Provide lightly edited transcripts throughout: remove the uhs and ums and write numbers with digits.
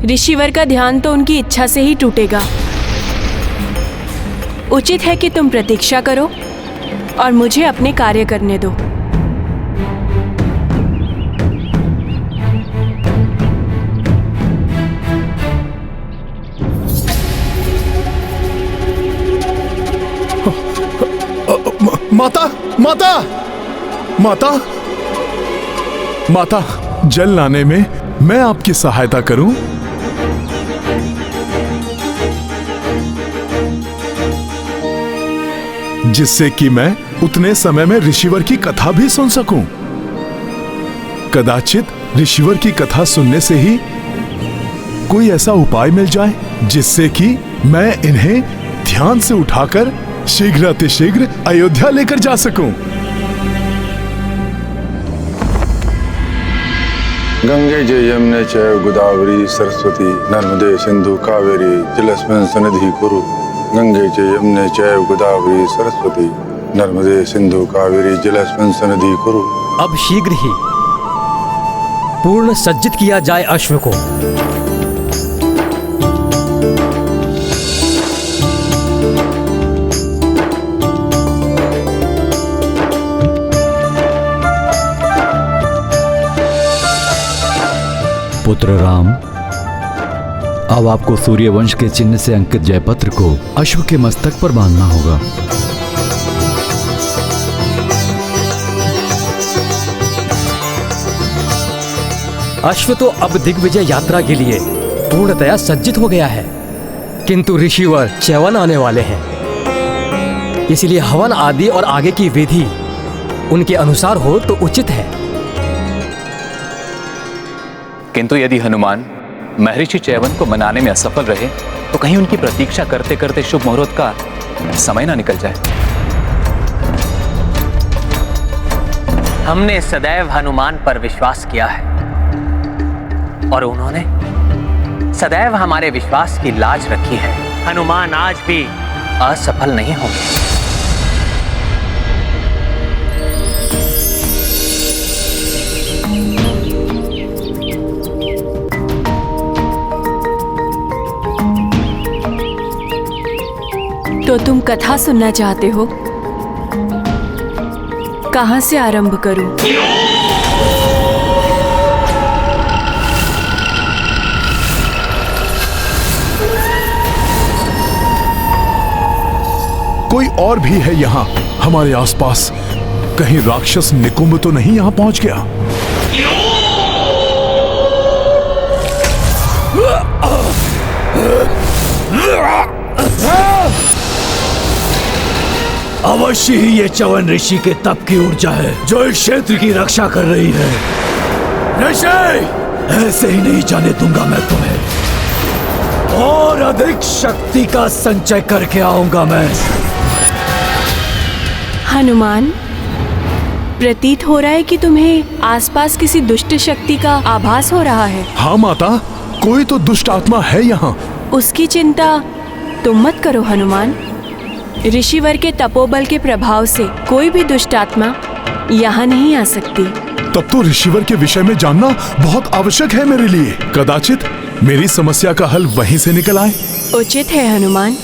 ऋषिवर का ध्यान तो उनकी इच्छा से ही टूटेगा। उचित है कि तुम प्रतीक्षा करो और मुझे अपने कार्य करने दो। माता, माता, माता, माता, जल लाने में मैं आपकी सहायता करूं? जिससे कि मैं उतने समय में ऋषिवर की कथा भी सुन सकूं। कदाचित ऋषिवर की कथा सुनने से ही कोई ऐसा उपाय मिल जाए जिससे कि मैं इन्हें ध्यान से उठाकर शीघ्र अतिशीघ्र अयोध्या लेकर जा सकूं। गंगे च यमुने चैव गोदावरी सरस्वती नर्मदे सिंधु कावेरी जलेस्मिन् सन्निधिं कुरु। गंगे च यमुने चैव गोदावरी सरस्वती नर्मदे सिंधु कावेरी जलेस्मिन् सन्निधिं कुरु। अब शीघ्र ही पूर्ण सज्जित किया जाए अश्व को। पुत्र राम, अब आपको सूर्यवंश के चिन्ह से अंकित जयपत्र को अश्व के मस्तक पर बांधना होगा। अश्व तो अब दिग्विजय यात्रा के लिए पूर्णतया सज्जित हो गया है, किंतु ऋषिवर च्यवन आने वाले हैं, इसलिए हवन आदि और आगे की विधि उनके अनुसार हो तो उचित है। किंतु यदि हनुमान महर्षि च्यवन को मनाने में असफल रहे तो कहीं उनकी प्रतीक्षा करते करते शुभ मुहूर्त का समय ना निकल जाए। हमने सदैव हनुमान पर विश्वास किया है और उन्होंने सदैव हमारे विश्वास की लाज रखी है। हनुमान आज भी असफल नहीं होंगे। तो तुम कथा सुनना चाहते हो? कहां से आरंभ करूं? कोई और भी है यहाँ हमारे आसपास? कहीं राक्षस निकुंभ तो नहीं यहाँ पहुंच गया? अवश्य ही ये च्यवन ऋषि के तप की ऊर्जा है जो इस क्षेत्र की रक्षा कर रही है। ऋषि, ऐसे ही नहीं जाने दूंगा मैं तुम्हें। और अधिक शक्ति का संचय करके आऊंगा मैं। हनुमान, प्रतीत हो रहा है कि तुम्हें आसपास किसी दुष्ट शक्ति का आभास हो रहा है। हाँ माता, कोई तो दुष्ट आत्मा है यहाँ। उसकी चिंता तुम मत करो हनुमान। ऋषिवर के तपोबल के प्रभाव से कोई भी दुष्ट आत्मा यहाँ नहीं आ सकती। तब तो ऋषिवर के विषय में जानना बहुत आवश्यक है मेरे लिए। कदाचित मेरी समस्या का हल वहीं से निकल आए। उचित है हनुमान।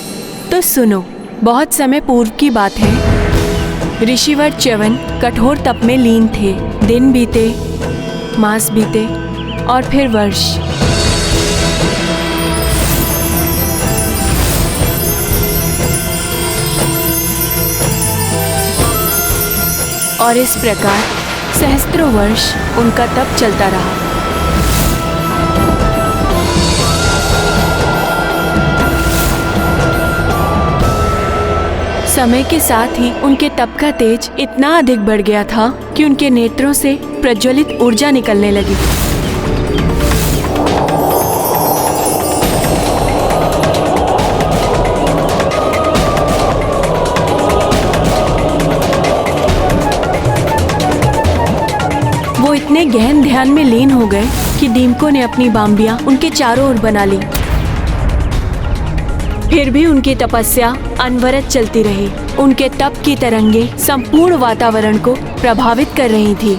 तो सुनो, बहुत समय पूर्व की बात है। ऋषिवर च्यवन कठोर तप में लीन थे। दिन बीते, मास बीते और फिर वर्ष। और इस प्रकार सहस्त्रों वर्ष उनका तप चलता रहा। समय के साथ ही उनके तप का तेज इतना अधिक बढ़ गया था कि उनके नेत्रों से प्रज्वलित ऊर्जा निकलने लगी। वो इतने गहन ध्यान में लीन हो गए कि दीमकों ने अपनी बांबियां उनके चारों ओर बना ली। फिर भी उनकी तपस्या अनवरत चलती रही। उनके तप की तरंगे संपूर्ण वातावरण को प्रभावित कर रही थी।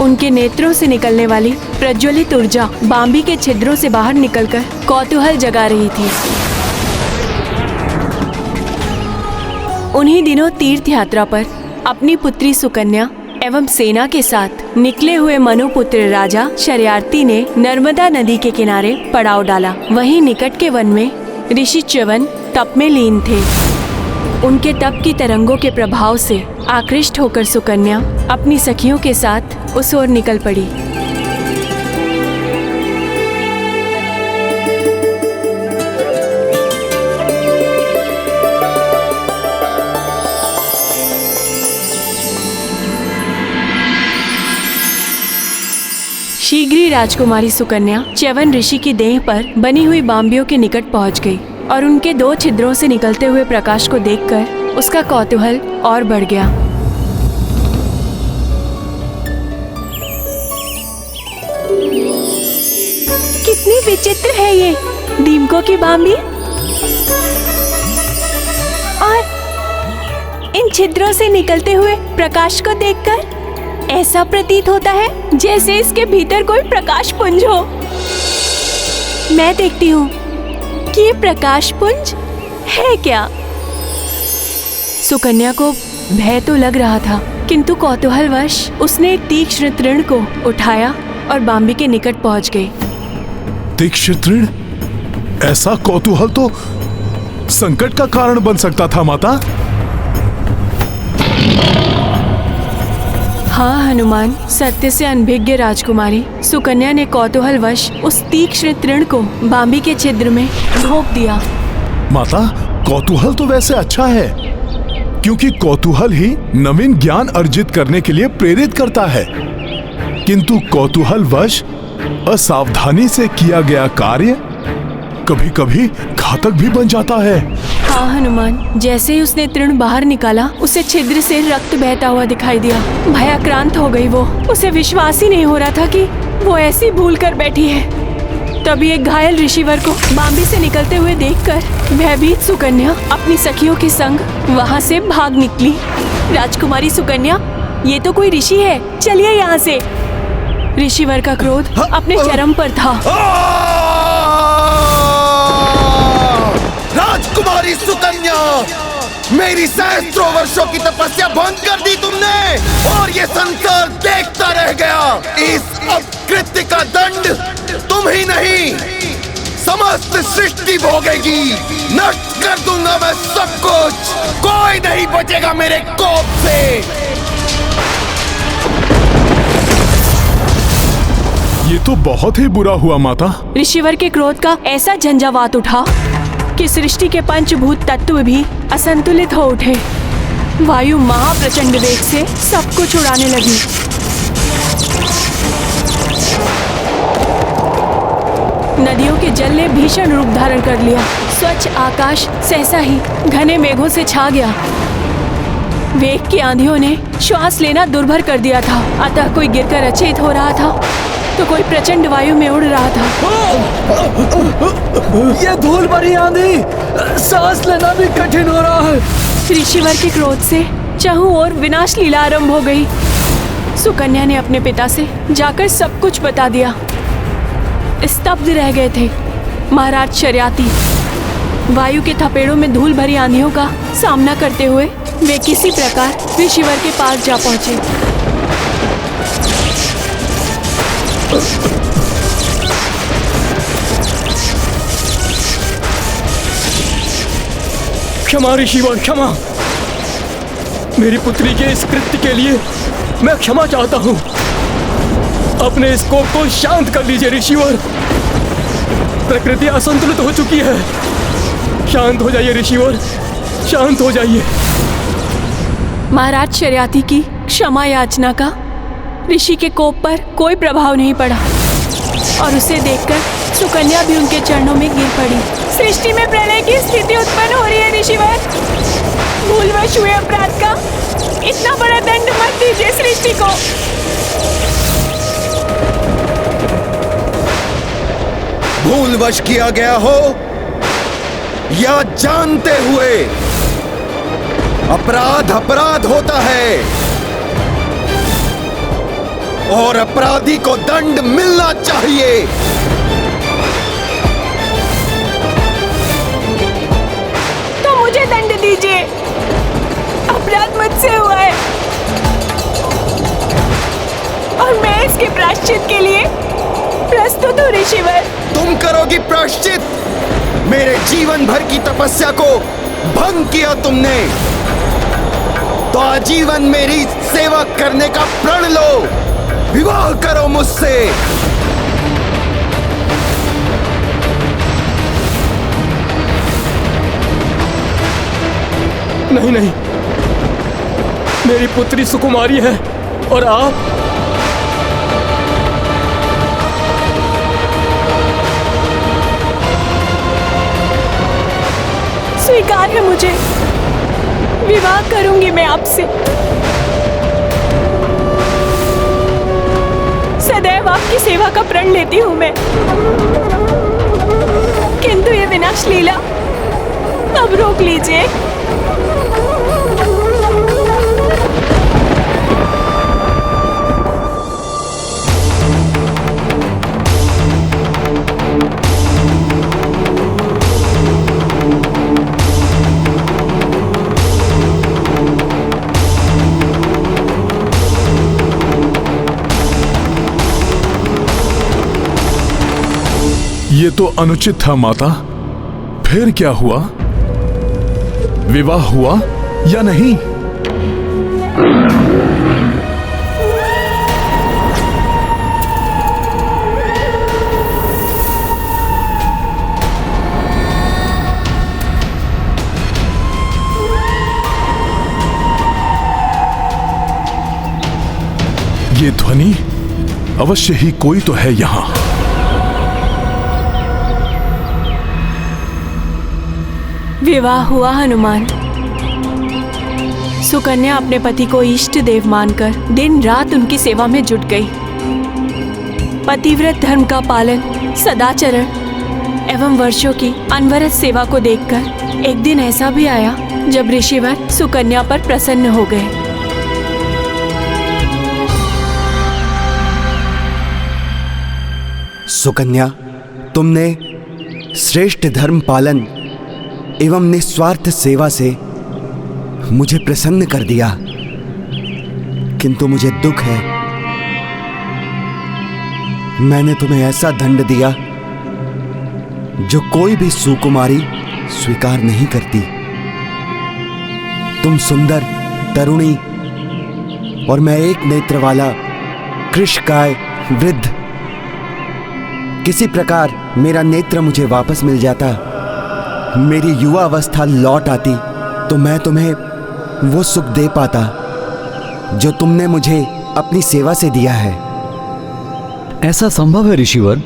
उनके नेत्रों से निकलने वाली प्रज्वलित ऊर्जा बाम्बी के छिद्रों से बाहर निकलकर कौतूहल जगा रही थी। उन्हीं दिनों तीर्थ यात्रा पर अपनी पुत्री सुकन्या एवं सेना के साथ निकले हुए मनुपुत्र राजा शर्यार्थी ने नर्मदा नदी के किनारे पड़ाव डाला। वहीं निकट के वन में ऋषि च्यवन तप में लीन थे। उनके तप की तरंगों के प्रभाव से आकृष्ट होकर सुकन्या अपनी सखियों के साथ उस ओर निकल पड़ी। शीघ्र ही राजकुमारी सुकन्या च्यवन ऋषि की देह पर बनी हुई बाम्बियों के निकट पहुंच गई और उनके 2 छिद्रों से निकलते हुए प्रकाश को देखकर उसका कौतूहल और बढ़ गया। कितनी विचित्र है ये दीमकों की बाम्बी, और इन छिद्रों से निकलते हुए प्रकाश को देखकर ऐसा प्रतीत होता है जैसे इसके भीतर कोई प्रकाश पुंज हो। मैं देखती हूँ कि ये प्रकाश पुंज है क्या। सुकन्या को भय तो लग रहा था, किंतु कौतूहलवश उसने एक तीक्ष्ण तृण को उठाया और बाम्बी के निकट पहुंच गई। तीक्ष्ण तृण? ऐसा कौतूहल तो संकट का कारण बन सकता था माता। हाँ हनुमान, सत्य से अनभिज्ञ राजकुमारी सुकन्या ने कौतूहलवश उस तीक्ष्ण तृण को बाम्बी के छिद्र में घोंप दिया। माता, कौतूहल तो वैसे अच्छा है, क्योंकि कौतूहल ही नवीन ज्ञान अर्जित करने के लिए प्रेरित करता है, किंतु कौतूहलवश असावधानी से किया गया कार्य कभी कभी घातक भी बन जाता है। हाँ हनुमान, जैसे ही उसने तृण बाहर निकाला उसे छिद्र से रक्त बहता हुआ दिखाई दिया। भयाक्रांत हो गई वो। उसे विश्वास ही नहीं हो रहा था कि वो ऐसी भूल कर बैठी है। तभी एक घायल ऋषिवर को बाम्बी से निकलते हुए देखकर भयभीत सुकन्या अपनी सखियों के संग वहाँ से भाग निकली। राजकुमारी सुकन्या, ये तो कोई ऋषि है, चलिए यहाँ से। ऋषिवर का क्रोध अपने चरम पर था। राजकुमारी सुकन्या, मेरी सहस्त्रों वर्षों की तपस्या भंग कर दी तुमने और ये संसार देखता रह गया। इस अपकृत्य का दंड तुम ही नहीं, समस्त सृष्टि भोगेगी। नष्ट कर दूंगा मैं सब कुछ, कोई नहीं बचेगा मेरे कोप से। ये तो बहुत ही बुरा हुआ माता। ऋषिवर के क्रोध का ऐसा झंझावात उठा कि सृष्टि के पंचभूत तत्व भी असंतुलित हो उठे। वायु महाप्रचंड वेग से सब कुछ उड़ाने लगी। नदियों के जल ने भीषण रूप धारण कर लिया। स्वच्छ आकाश सहसा ही घने मेघों से छा गया। वेग की आंधियों ने श्वास लेना दुर्भर कर दिया था। अतः कोई गिरकर अचेत हो रहा था तो कोई प्रचंड वायु में उड़ रहा था। ये धूल भरी आंधी, सांस लेना भी कठिन हो रहा है। ऋषिवर के क्रोध से चारों ओर विनाश लीला आरंभ हो गई। सुकन्या ने अपने पिता से जाकर सब कुछ बता दिया। स्तब्ध रह गए थे महाराज शर्याती। वायु के थपेड़ों में धूल भरी आंधियों का सामना करते हुए वे किसी प्रकार ऋषिवर के पास जा पहुंचे। क्षमा ऋषिवर, क्षमा। मेरी पुत्री के इस कृत्य के लिए मैं क्षमा चाहता हूँ। अपने इस कोप को शांत कर लीजिए ऋषिवर। प्रकृति असंतुलित हो चुकी है। शांत हो जाइए ऋषिवर, शांत हो जाइए। महाराज शर्याती की क्षमा याचना का ऋषि के कोप पर कोई प्रभाव नहीं पड़ा और उसे देखकर सुकन्या भी उनके चरणों में गिर पड़ी। सृष्टि में प्रलय की स्थिति उत्पन्न हो रही है ऋषिवर। भूलवश हुए अपराध का इतना बड़ा दंड मत दीजिए सृष्टि को। भूलवश किया गया हो या जानते हुए, अपराध अपराध होता है। और अपराधी को दंड मिलना चाहिए। तो मुझे दंड दीजिए, अपराध मुझसे हुआ है और मैं इसके प्रायश्चित के लिए प्रस्तुत हूँ ऋषिवर। तुम करोगी प्रायश्चित? मेरे जीवन भर की तपस्या को भंग किया तुमने, तो आजीवन मेरी सेवा करने का प्रण लो, विवाह करो मुझसे। नहीं नहीं, मेरी पुत्री सुकुमारी है और आप स्वीकार है मुझे, विवाह करूंगी मैं आपसे। सदैव आपकी सेवा का प्रण लेती हूं मैं, किंतु ये विनाश लीला अब रोक लीजिए। ये तो अनुचित था माता। फिर क्या हुआ? विवाह हुआ या नहीं? ये ध्वनि, अवश्य ही कोई तो है यहां। विवाह हुआ हनुमान। सुकन्या अपने पति को इष्ट देव मानकर दिन रात उनकी सेवा में जुट गई। पतिव्रत धर्म का पालन, सदाचरण एवं वर्षों की अनवरत सेवा को देखकर एक दिन ऐसा भी आया जब ऋषिवर सुकन्या पर प्रसन्न हो गए। सुकन्या, तुमने श्रेष्ठ धर्म पालन एवं निस्वार्थ सेवा से मुझे प्रसन्न कर दिया, किंतु मुझे दुख है, मैंने तुम्हें ऐसा दंड दिया जो कोई भी सुकुमारी स्वीकार नहीं करती। तुम सुंदर तरुणी और मैं एक नेत्र वाला कृशकाय वृद्ध। किसी प्रकार मेरा नेत्र मुझे वापस मिल जाता, मेरी युवा अवस्था लौट आती, तो मैं तुम्हें वो सुख दे पाता जो तुमने मुझे अपनी सेवा से दिया है। ऐसा संभव है ऋषिवर?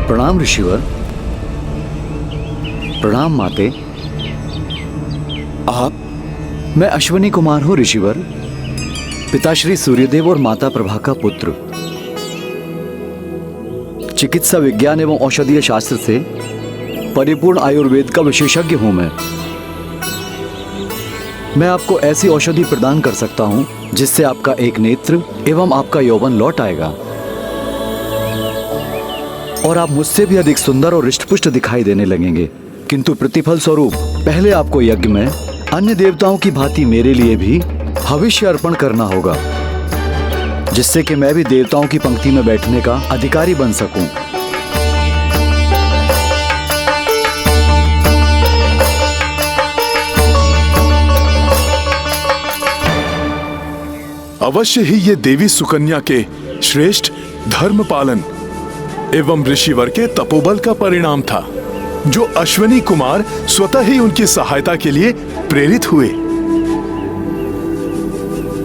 प्रणाम ऋषिवर। प्रणाम माते। आप? मैं अश्विनी कुमार हूं ऋषिवर, पिताश्री सूर्यदेव और माता प्रभा का पुत्र। चिकित्सा विज्ञान एवं औषधीय शास्त्र से परिपूर्ण आयुर्वेद का विशेषज्ञ हूं मैं आपको ऐसी औषधि प्रदान कर सकता हूं जिससे आपका एक नेत्र एवं आपका यौवन लौट आएगा और आप मुझसे भी अधिक सुंदर और हृष्टपुष्ट दिखाई देने लगेंगे। किंतु प्रतिफल स्वरूप पहले आपको यज्ञ में अन्य देवताओं की भांति मेरे लिए भी हविष्य अर्पण करना होगा, जिससे कि मैं भी देवताओं की पंक्ति में बैठने का अधिकारी बन सकूं। अवश्य ही ये देवी सुकन्या के श्रेष्ठ धर्म पालन एवं ऋषिवर के तपोबल का परिणाम था, जो अश्विनी कुमार स्वतः ही उनकी सहायता के लिए प्रेरित हुए।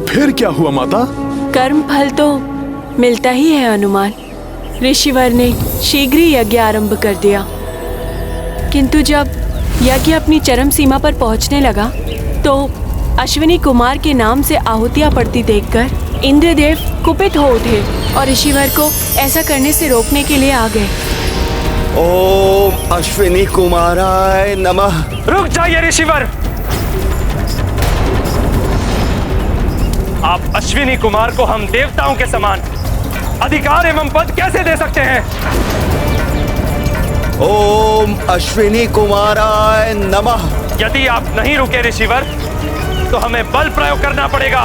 फिर क्या हुआ माता? कर्म फल तो मिलता ही है हनुमान। ऋषिवर ने शीघ्र ही यज्ञ आरंभ कर दिया, किंतु जब यज्ञ अपनी चरम सीमा पर पहुंचने लगा तो अश्विनी कुमार के नाम से आहुतियां पड़ती देखकर इंद्रदेव कुपित हो उठे और ऋषिवर को ऐसा करने से रोकने के लिए आ गए। ओम अश्विनी कुमाराय नमः। रुक जाइए ऋषिवर। आप अश्विनी कुमार को हम देवताओं के समान अधिकार एवं पद कैसे दे सकते हैं? ओम अश्विनी कुमाराय नमः। यदि आप नहीं रुके ऋषिवर, तो हमें बल प्रयोग करना पड़ेगा।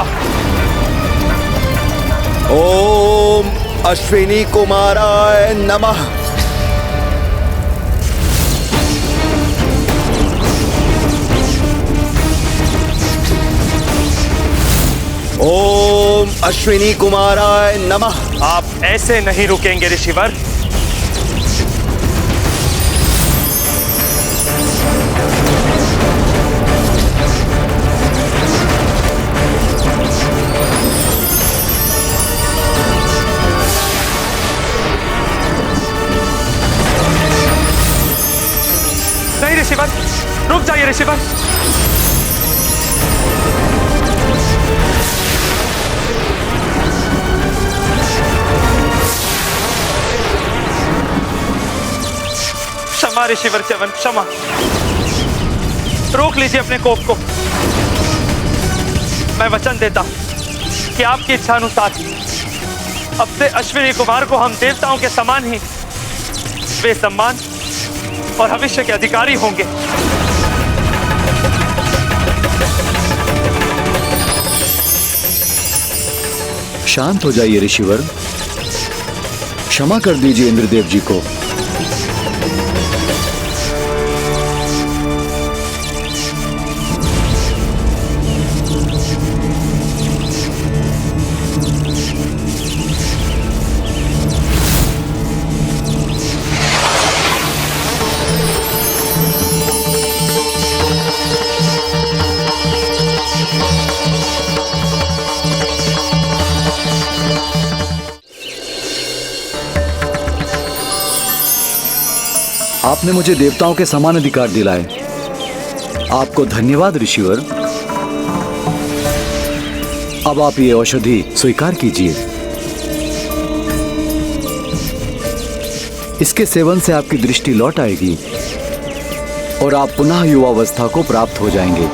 ओम अश्विनी कुमाराय नमः। ओम अश्विनी कुमाराय नमः। आप ऐसे नहीं रुकेंगे ऋषिवर। नहीं ऋषिवर, रुक जाइए ऋषिवर। क्षमा ऋषिवर च्यवन, क्षमा। रोक लीजिए अपने कोप को। मैं वचन देता हूं कि आपकी इच्छा अनुसार अब से अश्विनी कुमार को हम देवताओं के समान ही वे सम्मान और भविष्य के अधिकारी होंगे। शांत हो जाइए ऋषिवर, क्षमा कर दीजिए इंद्रदेव जी को। आपने मुझे देवताओं के समान अधिकार दिलाए। आपको धन्यवाद ऋषिवर। अब आप ये औषधि स्वीकार कीजिए। इसके सेवन से आपकी दृष्टि लौट आएगी और आप पुनः युवावस्था को प्राप्त हो जाएंगे।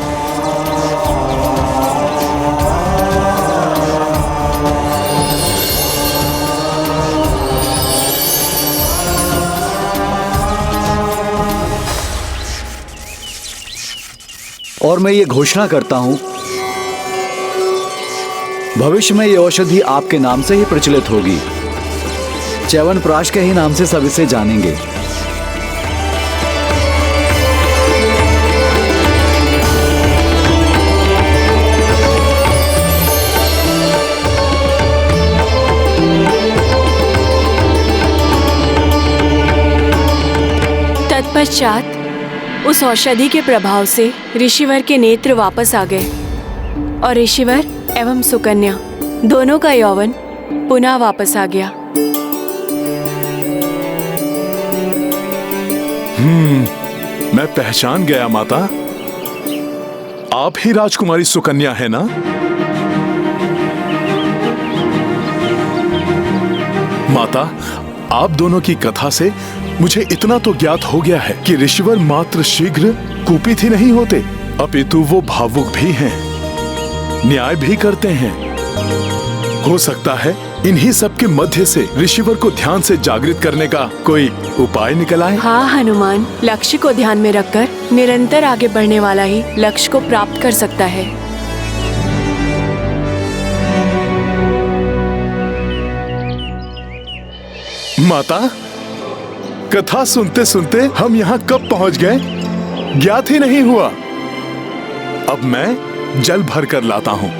और मैं ये घोषणा करता हूं, भविष्य में ये औषधि आपके नाम से ही प्रचलित होगी। च्यवनप्राश के ही नाम से सब इसे जानेंगे। तत्पश्चात उस औषधि के प्रभाव से ऋषिवर के नेत्र वापस आ गए और ऋषिवर एवं सुकन्या दोनों का यौवन पुनः वापस आ गया। मैं पहचान गया माता, आप ही राजकुमारी सुकन्या है ना? माता, आप दोनों की कथा से मुझे इतना तो ज्ञात हो गया है कि ऋषिवर मात्र शीघ्र कुपित ही नहीं होते, अपितु वो भावुक भी हैं, न्याय भी करते हैं। हो सकता है इन्हीं सब के मध्य से ऋषिवर को ध्यान से जागृत करने का कोई उपाय निकल आए। हाँ हनुमान, लक्ष्य को ध्यान में रखकर निरंतर आगे बढ़ने वाला ही लक्ष्य को प्राप्त कर सकता है। माता, कथा सुनते सुनते हम यहाँ कब पहुँच गए ज्ञात ही नहीं हुआ। अब मैं जल भर कर लाता हूँ।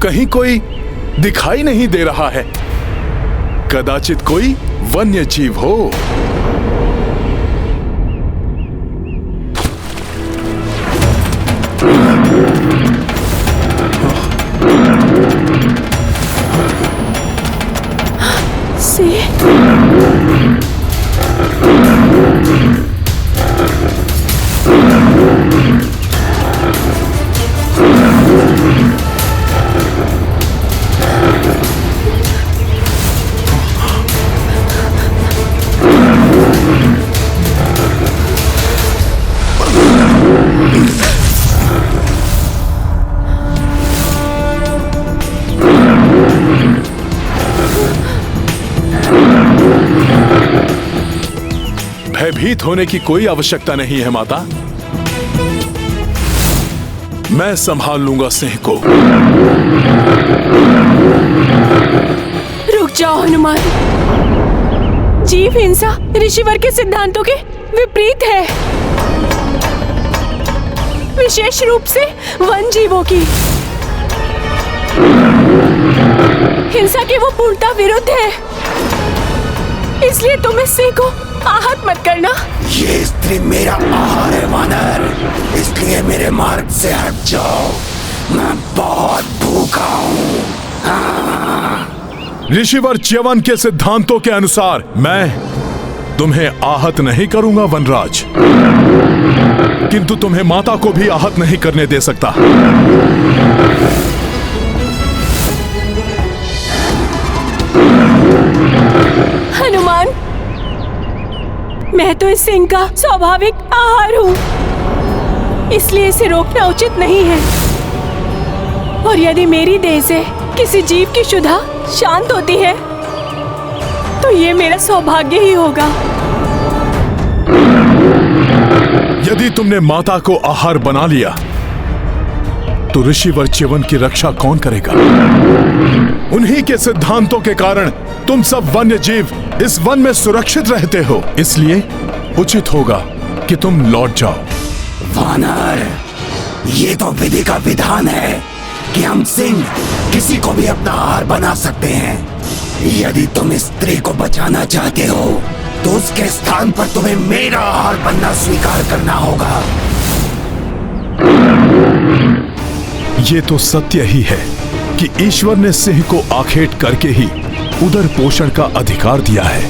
कहीं कोई दिखाई नहीं दे रहा है। कदाचित कोई वन्य जीव हो। भयभीत होने की कोई आवश्यकता नहीं है माता। मैं संभाल लूंगा सिंह को। रुक जाओ हनुमान। जीव हिंसा ऋषिवर के सिद्धांतों के विपरीत है, विशेष रूप से वन जीवों की। हिंसा के वो पूर्णतः विरुद्ध है, इसलिए तुम इस सिंह को आहत मत करना। ये स्त्री मेरा आहार है वानर, इसलिए मेरे मार्ग से हट जाओ। मैं बहुत भूखा हूँ। ऋषिवर च्यवन के सिद्धांतों के अनुसार मैं तुम्हें आहत नहीं करूंगा वनराज, किंतु तुम्हें माता को भी आहत नहीं करने दे सकता। हनुमान, मैं तो इस सिंह का स्वाभाविक आहार हूँ, इसलिए इसे रोकना उचित नहीं है। और यदि मेरी देह से किसी जीव की क्षुधा शांत होती है तो ये मेरा सौभाग्य ही होगा। यदि तुमने माता को आहार बना लिया तो ऋषिवर च्यवन की रक्षा कौन करेगा? उन्हीं के सिद्धांतों के कारण तुम सब वन्य जीव इस वन में सुरक्षित रहते हो, इसलिए उचित होगा कि तुम लौट जाओ। वानर, ये तो विधि का विधान है कि हम सिंह किसी को भी अपना आहार बना सकते हैं। यदि तुम इस स्त्री को बचाना चाहते हो तो उसके स्थान पर तुम्हें मेरा आहार बनना स्वीकार करना होगा। ये तो सत्य ही है कि ईश्वर ने सिंह को आखेट करके ही उदर पोषण का अधिकार दिया है।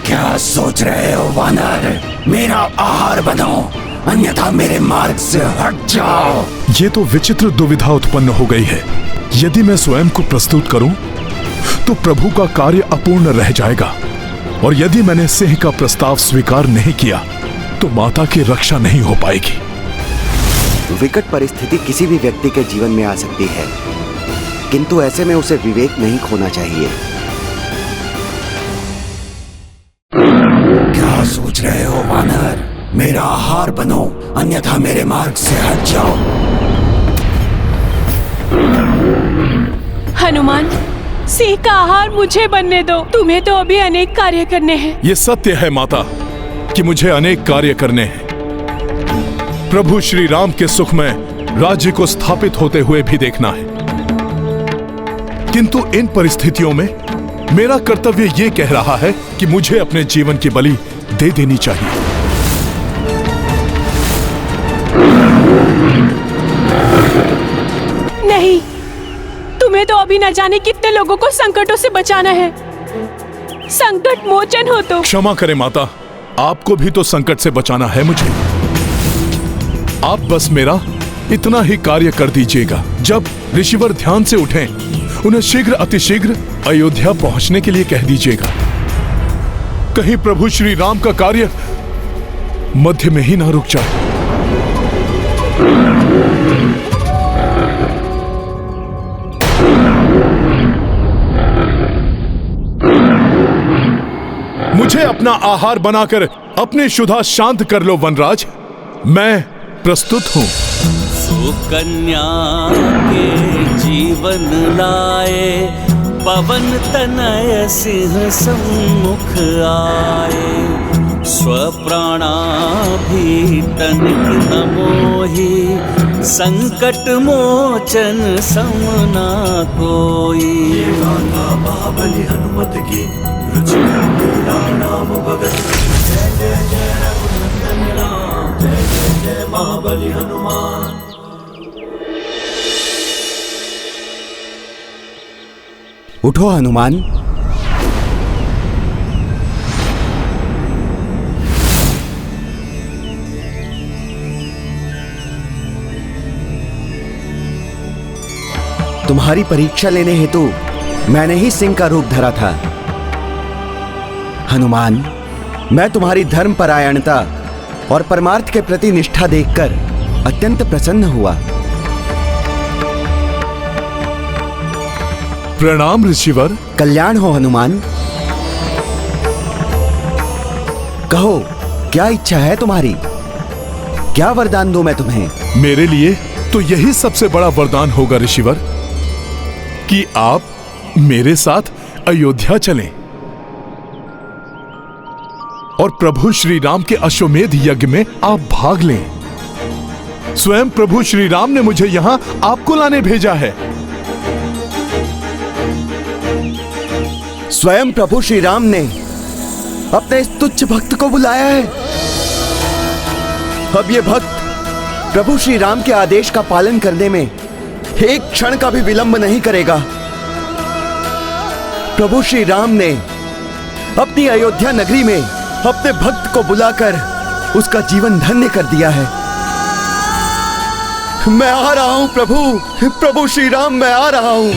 क्या सोच रहे हो वानर? मेरा आहार बनो, अन्यथा मेरे मार्ग से हट जाओ। ये तो विचित्र दुविधा उत्पन्न हो गई है। यदि मैं स्वयं को प्रस्तुत करूं तो प्रभु का कार्य अपूर्ण रह जाएगा, और यदि मैंने सिंह का प्रस्ताव स्वीकार नहीं किया तो माता की रक्षा नहीं हो पाएगी। विकट परिस्थिति किसी भी व्यक्ति के जीवन में आ सकती है, किंतु ऐसे में उसे विवेक नहीं खोना चाहिए। क्या सोच रहे हो वानर? मेरा आहार बनो, अन्यथा मेरे मार्ग से हट जाओ। हनुमान, सिंह का आहार मुझे बनने दो। तुम्हें तो अभी अनेक कार्य करने हैं। ये सत्य है माता कि मुझे अनेक कार्य करने हैं। प्रभु श्री राम के सुख में राज्य को स्थापित होते हुए भी देखना है, किंतु इन परिस्थितियों में मेरा कर्तव्य ये कह रहा है कि मुझे अपने जीवन की बलि दे देनी चाहिए। नहीं, तुम्हें तो अभी न जाने कितने लोगों को संकटों से बचाना है। संकट मोचन हो तो। क्षमा करें माता, आपको भी तो संकट से बचाना है मुझे। आप बस मेरा इतना ही कार्य कर दीजिएगा। जब ऋषिवर ध्यान से उठें, उन्हें शीघ्र अतिशीघ्र अयोध्या पहुंचने के लिए कह दीजिएगा। कहीं प्रभु श्री राम का कार्य मध्य में ही ना रुक जाए। मुझे अपना आहार बनाकर अपनी क्षुधा शांत कर लो वनराज, मैं प्रस्तुत हूं। सुकन्या के जीवन लाए, पवन तनय सिंह सम्मुख आए। स्वप्राणा भी तनिक न मोहि, संकट मोचन समना कोई। महाबली हनुमत की रुचि नाम भगत। जय जय जय रघुनंदन राम, जय जय जय महाबली हनुमान। उठो हनुमान। तुम्हारी परीक्षा लेने हेतु मैंने ही सिंह का रूप धरा था। हनुमान, मैं तुम्हारी धर्मपरायणता और परमार्थ के प्रति निष्ठा देखकर अत्यंत प्रसन्न हुआ। प्रणाम ऋषिवर। कल्याण हो हनुमान। कहो, क्या इच्छा है तुम्हारी? क्या वरदान दूं मैं तुम्हें? मेरे लिए तो यही सबसे बड़ा वरदान होगा ऋषिवर कि आप मेरे साथ अयोध्या चलें और प्रभु श्री राम के अश्वमेध यज्ञ में आप भाग लें। स्वयं प्रभु श्री राम ने मुझे यहां आपको लाने भेजा है। स्वयं प्रभु श्री राम ने अपने इस तुच्छ भक्त को बुलाया है। अब ये भक्त प्रभु श्री राम के आदेश का पालन करने में एक क्षण का भी विलंब नहीं करेगा। प्रभु श्री राम ने अपनी अयोध्या नगरी में अपने भक्त को बुलाकर उसका जीवन धन्य कर दिया है। मैं आ रहा हूं प्रभु श्री राम, मैं आ रहा हूं।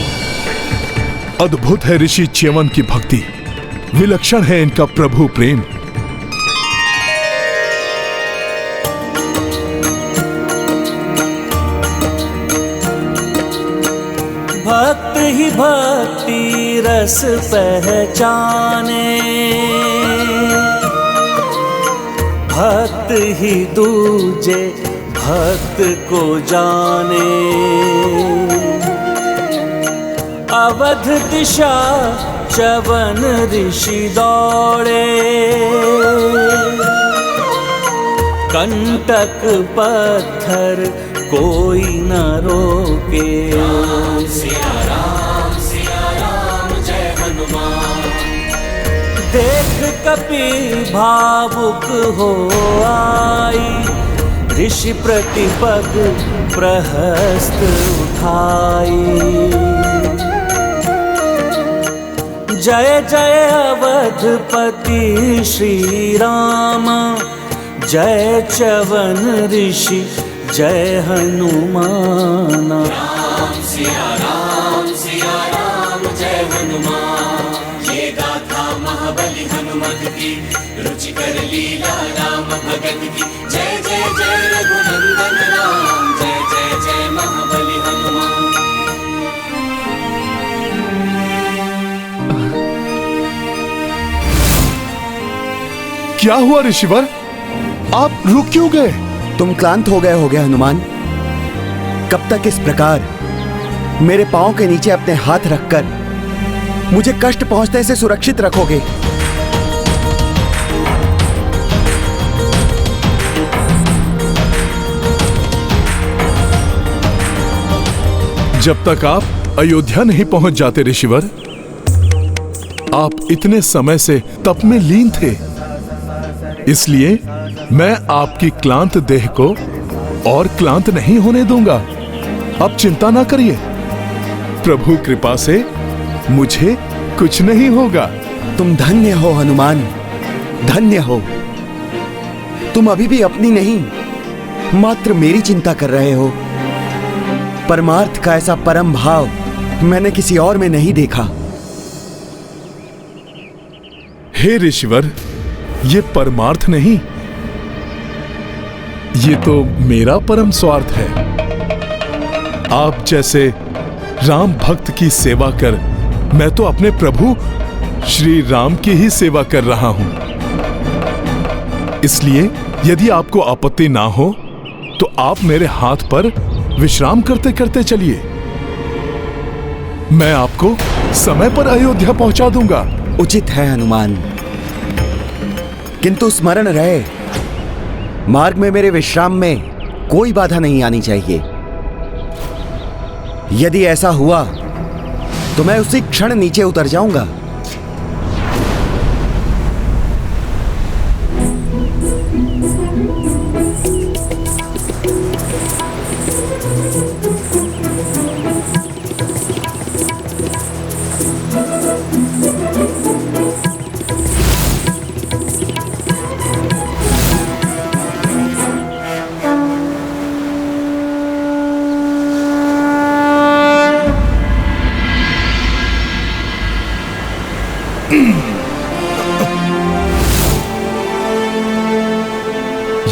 अद्भुत है ऋषि च्यवन की भक्ति, विलक्षण है इनका प्रभु प्रेम। भक्त ही भक्ति रस पहचाने, भक्त ही दूजे भक्त को जाने। अवध दिशा च्यवन ऋषि दौड़े, कंटक पत्थर कोई न रोके। सिया राम जय हनुमान। देख कपि भावुक हो आई, ऋषि प्रतिपग प्रहस्त उठाई। जय जय अवधपति श्री राम, जय च्यवन ऋषि जय हनुमान। सिया राम जय हनुमान। ये गाथा महाबली हनुमत की, रुचिकर लीला राम भगत की। जय जय जय रघुनंदन राम, जय जय जय महाबली हनुमान। क्या हुआ ऋषिवर, आप रुक क्यों गए? तुम क्लांत हो गए हनुमान। कब तक इस प्रकार मेरे पांव के नीचे अपने हाथ रखकर मुझे कष्ट पहुंचने से सुरक्षित रखोगे? जब तक आप अयोध्या नहीं पहुंच जाते ऋषिवर, आप इतने समय से तप में लीन थे, इसलिए मैं आपकी क्लांत देह को और क्लांत नहीं होने दूंगा। अब चिंता ना करिए, प्रभु कृपा से मुझे कुछ नहीं होगा। तुम धन्य हो हनुमान, धन्य हो। तुम अभी भी अपनी नहीं, मात्र मेरी चिंता कर रहे हो। परमार्थ का ऐसा परम भाव मैंने किसी और में नहीं देखा। हे ऋषिवर, ये परमार्थ नहीं, ये तो मेरा परम स्वार्थ है। आप जैसे राम भक्त की सेवा कर मैं तो अपने प्रभु श्री राम की ही सेवा कर रहा हूं। इसलिए यदि आपको आपत्ति ना हो तो आप मेरे हाथ पर विश्राम करते करते चलिए। मैं आपको समय पर अयोध्या पहुंचा दूंगा। उचित है हनुमान, किंतु स्मरण रहे, मार्ग में मेरे विश्राम में कोई बाधा नहीं आनी चाहिए। यदि ऐसा हुआ तो मैं उसी क्षण नीचे उतर जाऊंगा।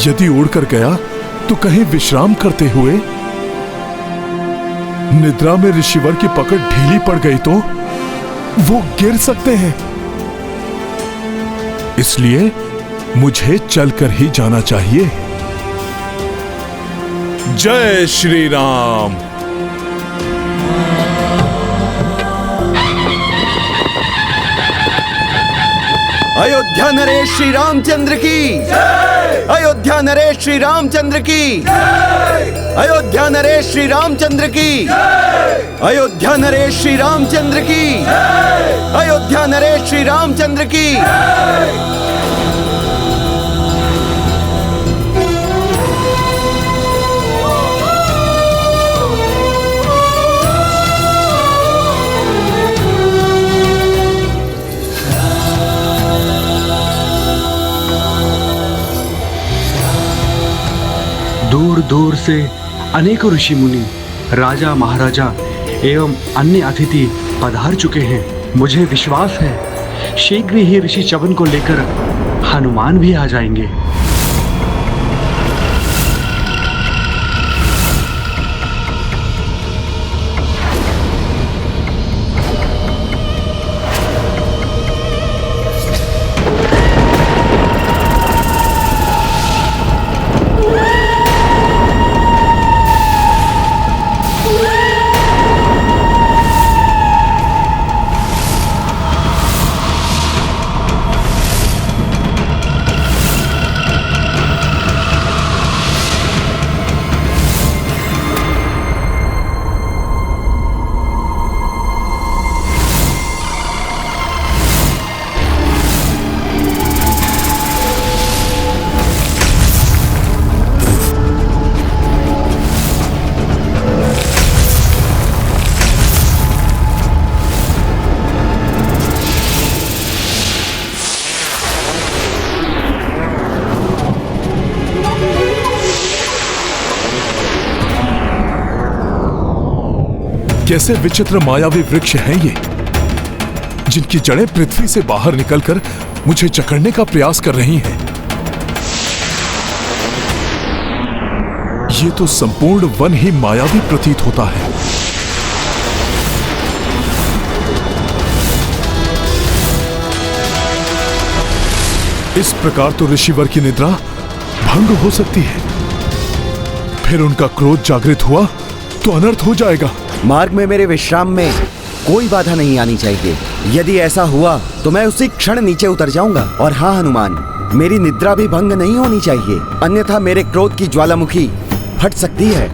यदि उड़कर गया तो कहीं विश्राम करते हुए निद्रा में ऋषिवर की पकड़ ढीली पड़ गई तो वो गिर सकते हैं। इसलिए मुझे चलकर ही जाना चाहिए। जय श्री राम। अयोध्या नरेश श्री रामचंद्र की जय। अयोध्या नरेश श्री रामचंद्र की जय। अयोध्या नरेश श्री रामचंद्र की जय। अयोध्या नरेश श्री रामचंद्र की जय। अयोध्या नरेश श्री रामचंद्र की जय। दूर दूर से अनेकों ऋषि मुनि, राजा महाराजा एवं अन्य अतिथि पधार चुके हैं। मुझे विश्वास है शीघ्र ही ऋषि च्यवन को लेकर हनुमान भी आ जाएंगे। कैसे विचित्र मायावी वृक्ष हैं ये, जिनकी जड़ें पृथ्वी से बाहर निकलकर मुझे जकड़ने का प्रयास कर रही हैं। ये तो संपूर्ण वन ही मायावी प्रतीत होता है। इस प्रकार तो ऋषिवर की निद्रा भंग हो सकती है। फिर उनका क्रोध जागृत हुआ तो अनर्थ हो जाएगा। मार्ग में मेरे विश्राम में कोई बाधा नहीं आनी चाहिए। यदि ऐसा हुआ तो मैं उसी क्षण नीचे उतर जाऊंगा। और हाँ हनुमान, मेरी निद्रा भी भंग नहीं होनी चाहिए, अन्यथा मेरे क्रोध की ज्वालामुखी फट सकती है।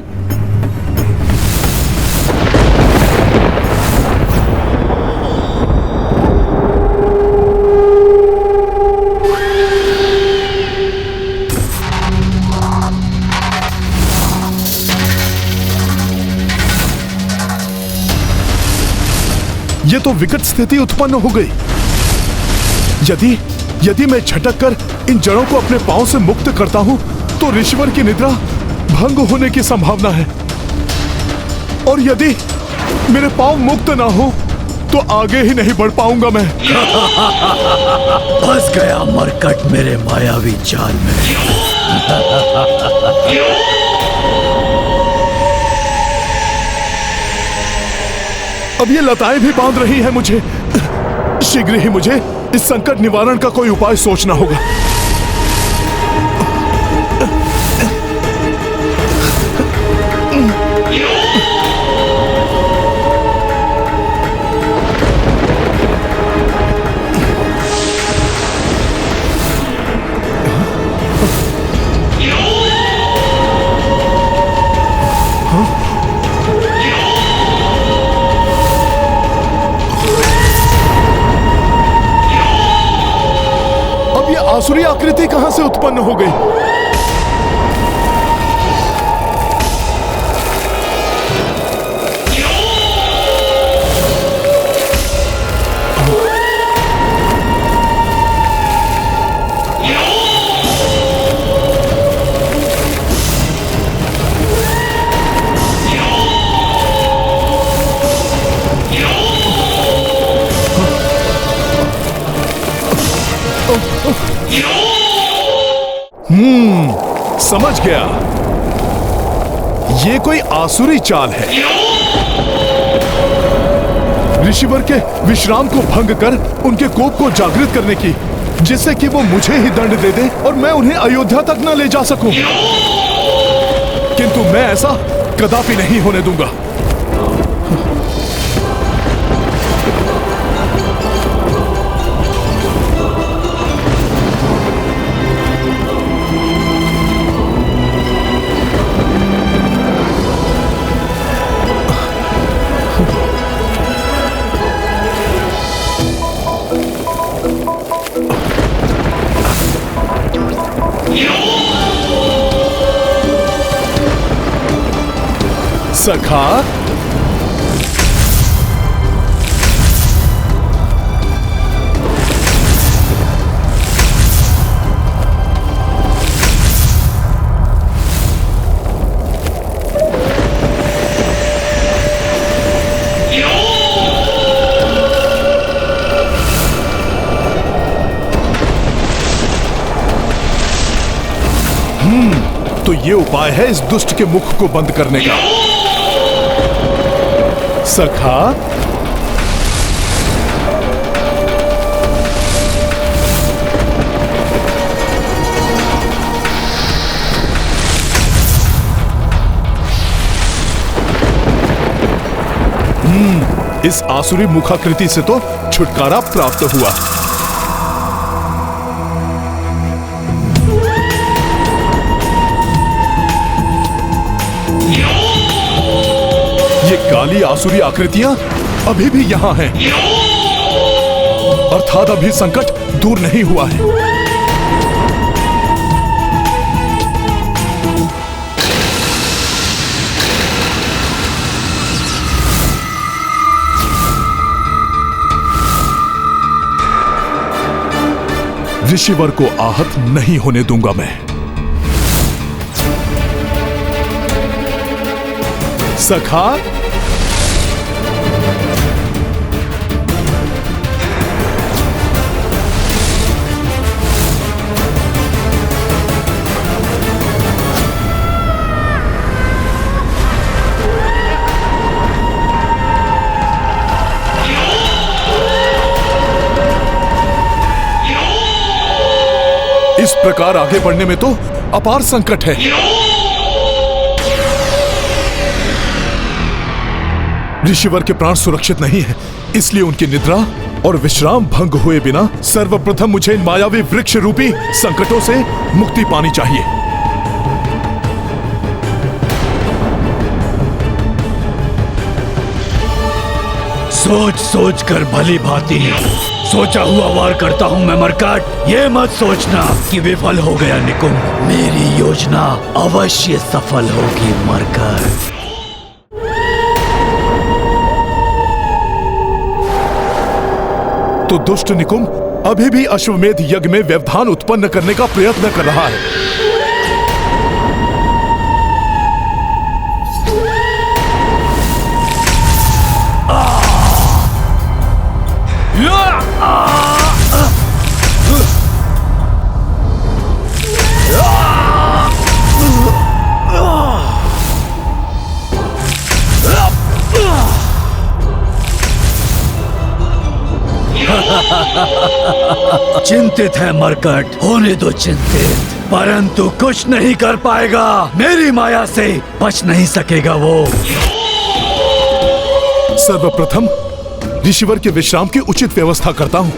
ये तो विकट स्थिति उत्पन्न हो गई। यदि मैं झटक कर इन जड़ों को अपने पांव से मुक्त करता हूं तो ऋषिवर की निद्रा भंग होने की संभावना है। और यदि मेरे पांव मुक्त ना हो तो आगे ही नहीं बढ़ पाऊंगा मैं। फंस गया मरकट मेरे मायावी जाल में। अब ये लताएं भी बांध रही हैं मुझे। शीघ्र ही मुझे इस संकट निवारण का कोई उपाय सोचना होगा। आसुरी आकृति कहां से उत्पन्न हो गई? समझ गया, ये कोई आसुरी चाल है। ऋषिवर के विश्राम को भंग कर उनके कोप को जागृत करने की। जिससे कि वो मुझे ही दंड दे दे और मैं उन्हें अयोध्या तक न ले जा सकूं। किंतु मैं ऐसा कदापि नहीं होने दूंगा। सखा, तो ये उपाय है इस दुष्ट के मुख को बंद करने का। सखा, इस आसुरी मुखाकृति से तो छुटकारा प्राप्त हुआ। ये काली आसुरी आकृतियां अभी भी यहां हैं, अर्थात अभी संकट दूर नहीं हुआ है। ऋषिवर को आहत नहीं होने दूंगा मैं। सखा, इस प्रकार आगे बढ़ने में तो अपार संकट है। ऋषिवर के प्राण सुरक्षित नहीं है, इसलिए उनकी निद्रा और विश्राम भंग हुए बिना सर्वप्रथम मुझे इन मायावी वृक्ष रूपी संकटों से मुक्ति पानी चाहिए। सोच सोच कर भली भांति सोचा हुआ वार करता हूँ मैं मरकट। ये मत सोचना कि विफल हो गया निकुंभ, मेरी योजना अवश्य सफल होगी मरकट। तो दुष्ट निकुंभ अभी भी अश्वमेध यज्ञ में व्यवधान उत्पन्न करने का प्रयत्न कर रहा है। चिंतित है मरकट, होने दो चिंतित, परंतु कुछ नहीं कर पाएगा। मेरी माया से बच नहीं सकेगा वो। सर्वप्रथम ऋषिवर के विश्राम की उचित व्यवस्था करता हूं,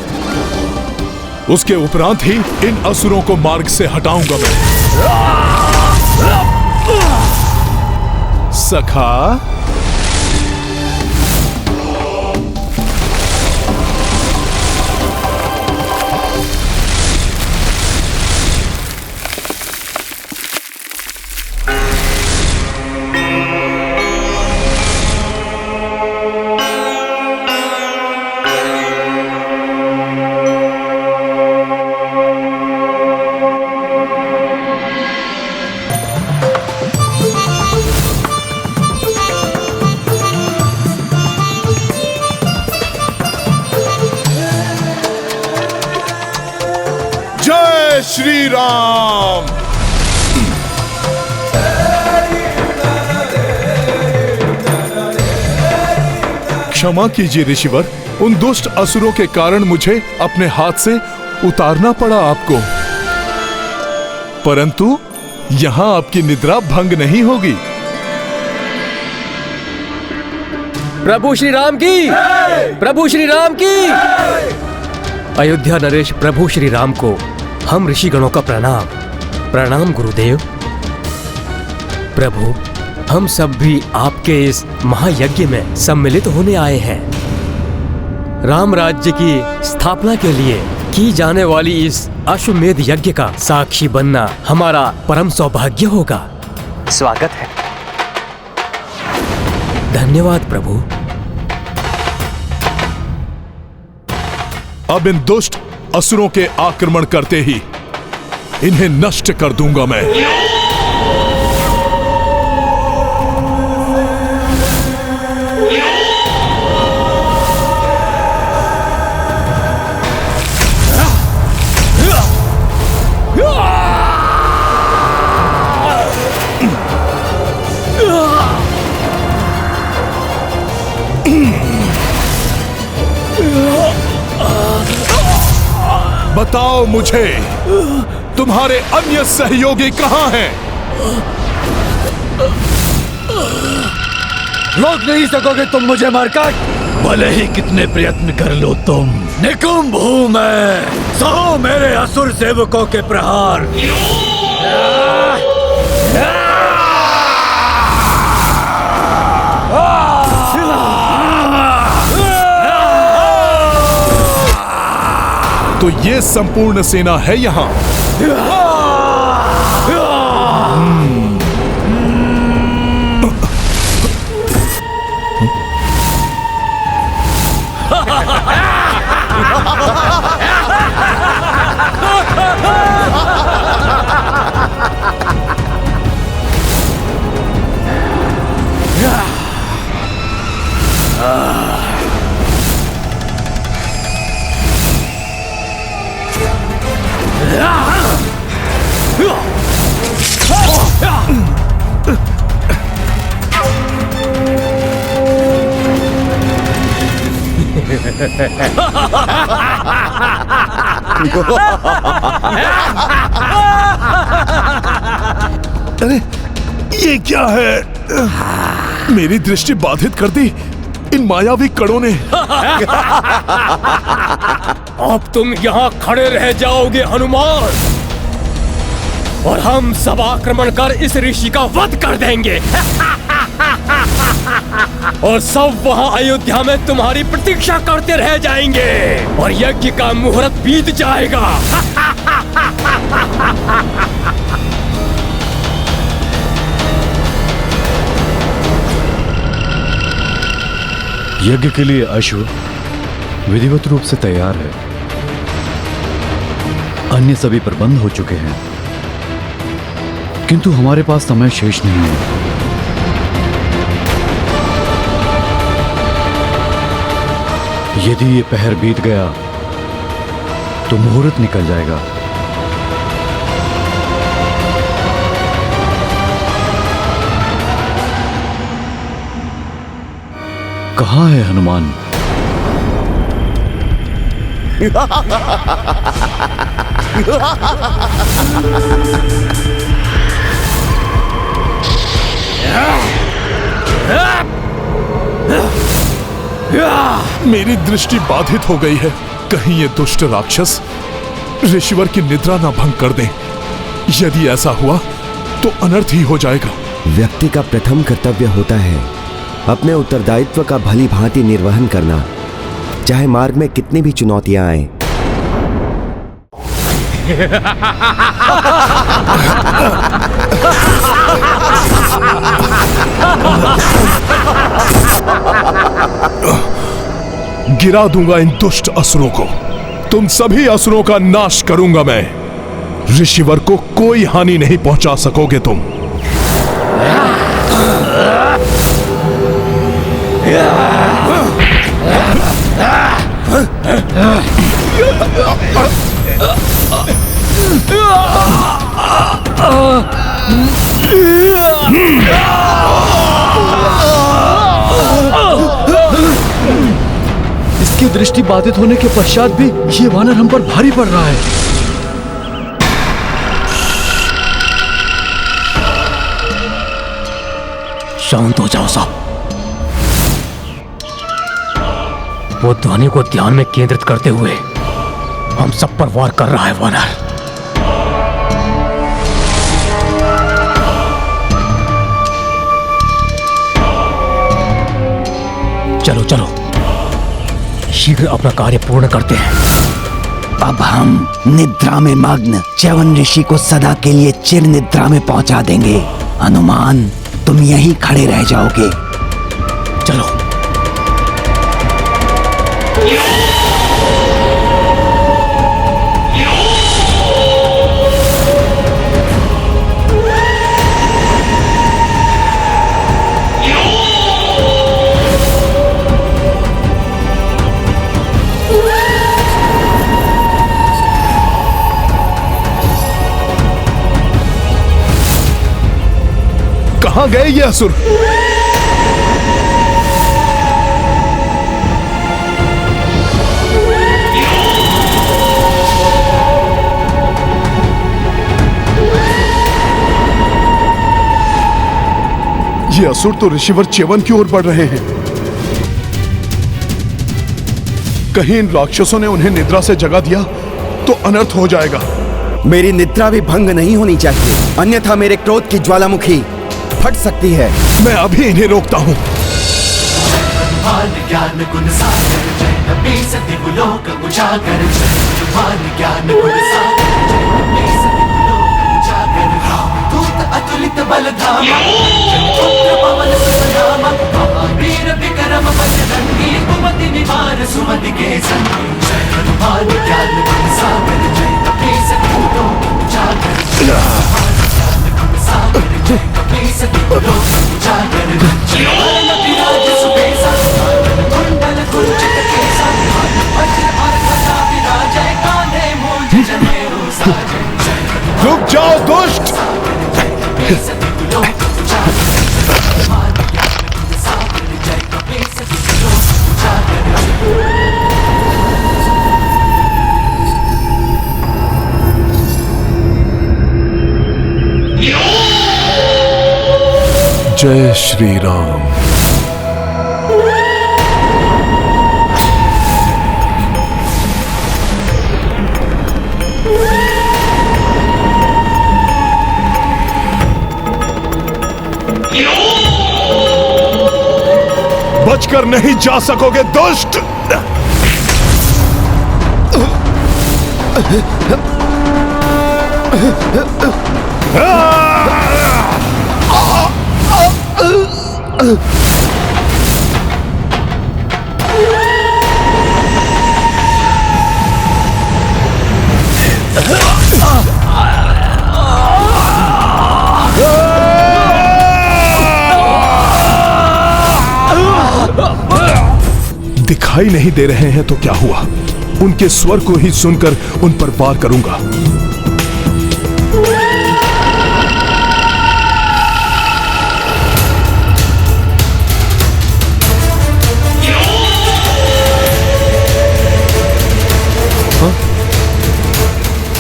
उसके उपरांत ही इन असुरों को मार्ग से हटाऊंगा मैं। सखा, श्री राम। क्षमा कीजिए ऋषिवर, उन दुष्ट असुरों के कारण मुझे अपने हाथ से उतारना पड़ा आपको, परंतु यहां आपकी निद्रा भंग नहीं होगी। प्रभु श्री राम की, प्रभु श्री राम की। अयोध्या नरेश प्रभु श्री राम को हम ऋषिगणों का प्रणाम। प्रणाम गुरुदेव। प्रभु, हम सब भी आपके इस महायज्ञ में सम्मिलित होने आए हैं। राम राज्य की स्थापना के लिए की जाने वाली इस अश्वमेध यज्ञ का साक्षी बनना हमारा परम सौभाग्य होगा। स्वागत है। धन्यवाद प्रभु। अब इन दुष्ट असुरों के आक्रमण करते ही इन्हें नष्ट कर दूंगा मैं। बताओ मुझे, तुम्हारे अन्य सहयोगी कहां हैं? रोक नहीं सकोगे तुम मुझे मारकर, भले ही कितने प्रयत्न कर लो तुम। निकुंभ हूं मैं, सहो मेरे असुर सेवकों के प्रहार। तो ये संपूर्ण सेना है यहां। अरे ये क्या है? मेरी दृष्टि बाधित कर दी इन मायावी कड़ों ने। अब तुम यहाँ खड़े रह जाओगे हनुमान, और हम सब आक्रमण कर इस ऋषि का वध कर देंगे। और सब वहां अयोध्या में तुम्हारी प्रतीक्षा करते रह जाएंगे, और यज्ञ का मुहूर्त बीत जाएगा। यज्ञ के लिए अश्व विधिवत रूप से तैयार है। अन्य सभी प्रबंध हो चुके हैं, किंतु हमारे पास समय शेष नहीं है। यदि ये पहर बीत गया तो मुहूर्त निकल जाएगा। कहाँ है हनुमान? मेरी दृष्टि बाधित हो गई है। कहीं ये दुष्ट राक्षस ऋषिवर की निद्रा ना भंग कर दें। यदि ऐसा हुआ तो अनर्थ ही हो जाएगा। व्यक्ति का प्रथम कर्तव्य होता है अपने उत्तरदायित्व का भली भांति निर्वहन करना, चाहे मार्ग में कितनी भी चुनौतियां आए। गिरा दूंगा इन दुष्ट असुरों को। तुम सभी असुरों का नाश करूंगा मैं। ऋषिवर को कोई हानि नहीं पहुंचा सकोगे तुम। इसकी दृष्टि बाधित होने के पश्चात भी ये वानर हम पर भारी पड़ रहा है। शांत हो जाओ साहब। वो ध्वनि को ध्यान में केंद्रित करते हुए हम सब पर वार कर रहा है वानर। चलो चलो शीघ्र अपना कार्य पूर्ण करते हैं। अब हम निद्रा में मग्न च्यवन ऋषि को सदा के लिए चिर निद्रा में पहुंचा देंगे। हनुमान, तुम यहीं खड़े रह जाओगे। चलो। कहां गए ये असुर? ये असुर तो ऋषिवर च्यवन की ओर बढ़ रहे हैं। कहीं इन राक्षसों ने उन्हें निद्रा से जगा दिया तो अनर्थ हो जाएगा। मेरी निद्रा भी भंग नहीं होनी चाहिए, अन्यथा मेरे क्रोध की ज्वालामुखी फट सकती है। मैं अभी इन्हें रोकता हूं। ज्ञान गुण सागर जय नबी सतिगुलोक उजागर जय ज्ञान गुण सागर जय नबी सतिगुलोक उजागर दूत अतुलित बल धामा पुत्र पवन सुतनामा महावीर विक्रम बजरंगी कुमति निवार सुमति के संग जय हनुमान ज्ञान गुण सागर जय नबी सतिगुलोक उजागर ज्ञान गुण सागर जय नबी सतिगुलोक उजागर जय विराज सुबेसा कुंडल कुंचित केसा वज्र और ध्वजा विराजय कांधे मूंज जनेऊ साजय जय रुक जाओ दुष्ट! जय श्री राम। बचकर नहीं जा सकोगे दुष्ट! दिखाई नहीं दे रहे हैं तो क्या हुआ? उनके स्वर को ही सुनकर उन पर वार करूंगा। हाँ?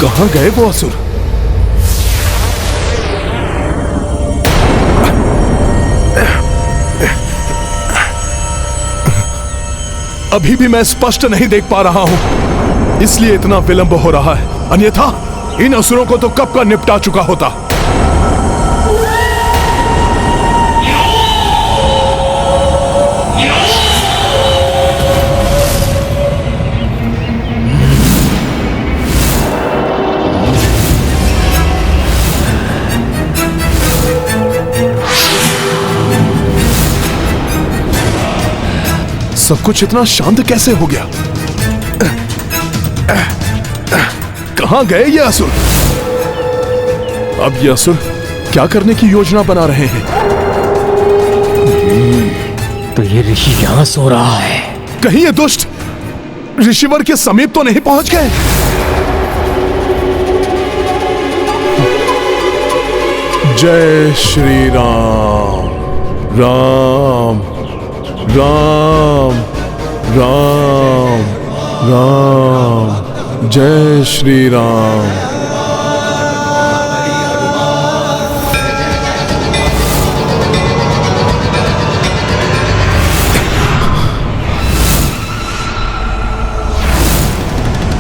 कहां गए वो असुर? अभी भी मैं स्पष्ट नहीं देख पा रहा हूं, इसलिए इतना विलंब हो रहा है, अन्यथा इन असुरों को तो कब का निपटा चुका होता। सब कुछ इतना शांत कैसे हो गया? कहां गए ये असुर? अब ये असुर क्या करने की योजना बना रहे हैं? तो ये ऋषि यहां सो रहा है। कहीं ये दुष्ट ऋषिवर के समीप तो नहीं पहुंच गए? जय श्री राम। राम राम राम राम जय श्री राम।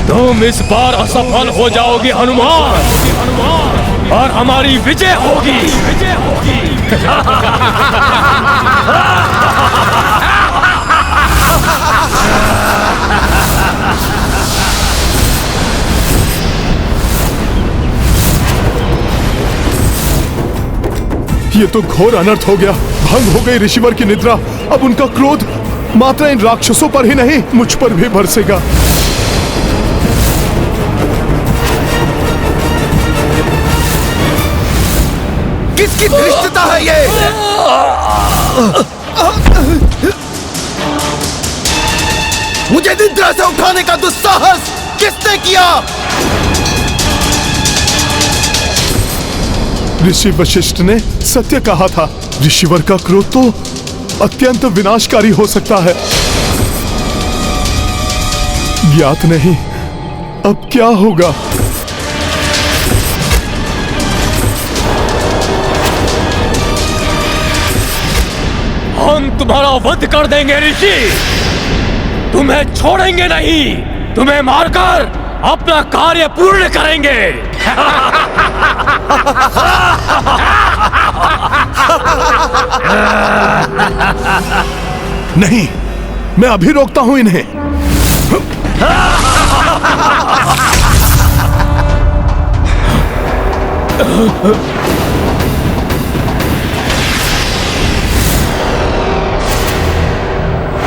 तुम इस बार असफल हो जाओगे हनुमान, और हमारी विजय होगी। ये तो घोर अनर्थ हो गया। भंग हो गई ऋषिवर की निद्रा। अब उनका क्रोध मात्र इन राक्षसों पर ही नहीं, मुझ पर भी बरसेगा। किसकी धृष्टता है ये? मुझे निद्रा से उठाने का दुस्साहस किसने किया? ऋषि वशिष्ठ ने सत्य कहा था। ऋषिवर का क्रोध तो अत्यंत विनाशकारी हो सकता है। ज्ञात नहीं अब क्या होगा। हम तुम्हारा वध कर देंगे ऋषि, तुम्हें छोड़ेंगे नहीं, तुम्हें मारकर अपना कार्य पूर्ण करेंगे। नहीं, मैं अभी रोकता हूं इन्हें।